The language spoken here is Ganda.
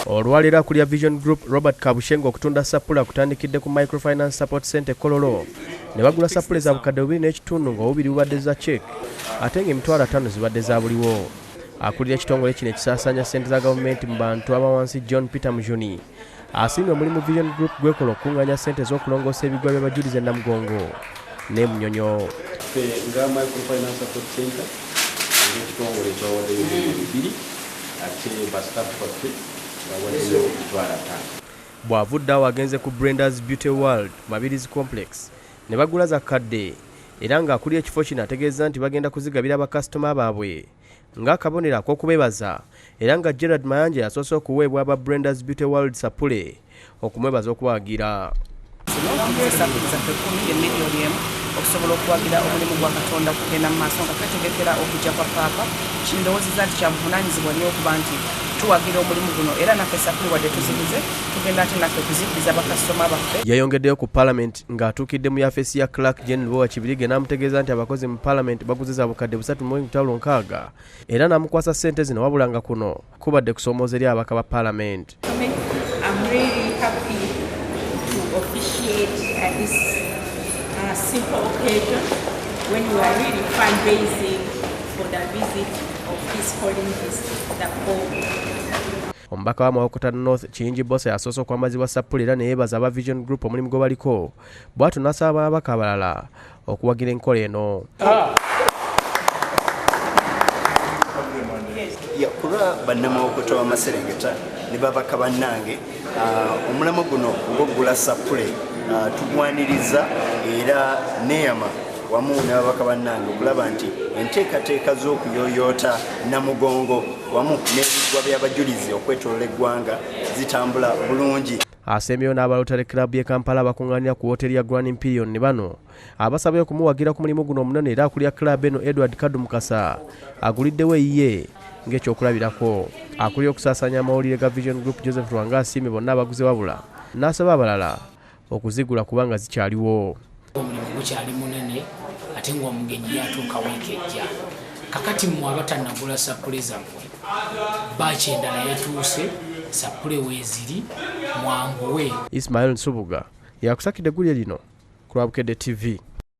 Olwalira kulya Vision Group Robert Kabushengo okutunda sapula kutandikidde ku Microfinance Support Center Kololo ne bagula sapule za bukadde 2.5 nga 2 bubadde za check ate ng'emitwalo 5 zibadde za buliwo. Akulira ekitongole kino ekisaasanya ssente za gavumenti mu bantu abawansi John Peter Mujuni asiimye omulimu Vision Group gwekola okukungaanya ssente z'okulongoosa ebigwa by'abajulizi e Namugongo ne Munyonyo. Nga Microfinance Support Center ekitongole ekyawadde bibiri ate basitafu baffe bawaddeyo emitwalo 5. Bw'avudde awo agenze ku Brenda's Beauty World Mabirizi Complex ne bagula za kadde era ng'akulira ekifo kino ategeeza nti bagenda kuzigabira bakasitoma baabwe ng'akabonero ak'okubeebaza era nga Gerard Mayanja yasoose okuweebwa aba Brenda's Beauty World sapule okumwebaza okubawagira. Okusobola okuwagira omulimu gwa Katonda kugenda mu maaso nga twetegekera okujja kwa Paapa kindowoozezza nti kyabuvunaanyizibwa nnyo okuba nti tuwagira omulimu guno era naffe sapule wadde tuziguze tugenda ate naffe kuzikiriza bakasitoma baffe. Yayongeddeyo ku Parliament ng'atuukidde mu yafeesi ya Clark General wa Kibirige n'amutegeeza nti abakozi mu Parliament baguze za bukadde 3.6 era n'amukwasa ssente zino wabula nga kuno kubadde kusoomooza eri ababaka ba Parliament. Simple occasion when we are really fundraising for the visit of His Holiness the Pope. Omubaka wa Mawokota North Kiyingi Bosa yasoose okwambazibwa sapule era ne yeebaza aba Vision Group omulimu gwe baliko bw'atyo n'asaba ababaka abalala okuwagira enkola eno. Yakulwa bannamawokota w'Amaserengeta ne babaka bannange omulamu guno ogw'okugula sapule tugwaniriza era neyama wamu n'ababaka bannange okulaba nti enteekateeka z'okuyoyoota Namugongo wamu n'ebigwa by'abajulizi okwetoolola eggwanga zitambula bulungi. Asemyeyo n'abalotale club y'e Kampala abakungaanira ku wooteeri ya Grand Imperial ne bano abasabye okumuwagira ku mulimu guno omunene era akulira club eno Edward Kadu Mukasa aguliddewo eyiye ng'ekyokulabirako. Akulira okusaasaanya amawulire ga Vision Group Joseph Lwanga asiimye bonna abaguze wabula n'asaba abalala okuzigula kubanga zikyaliwo. Omulimu gukyali munene ate ng'omugenyi yatuuka wiiki ejja. Kakati mmwe abatannagula sapule zammwe baaci endala yatuuse sapule weeziri mwanguwe. Ismail Nsubuga yakusakidde eggulire lino ku Lwabukedde TV.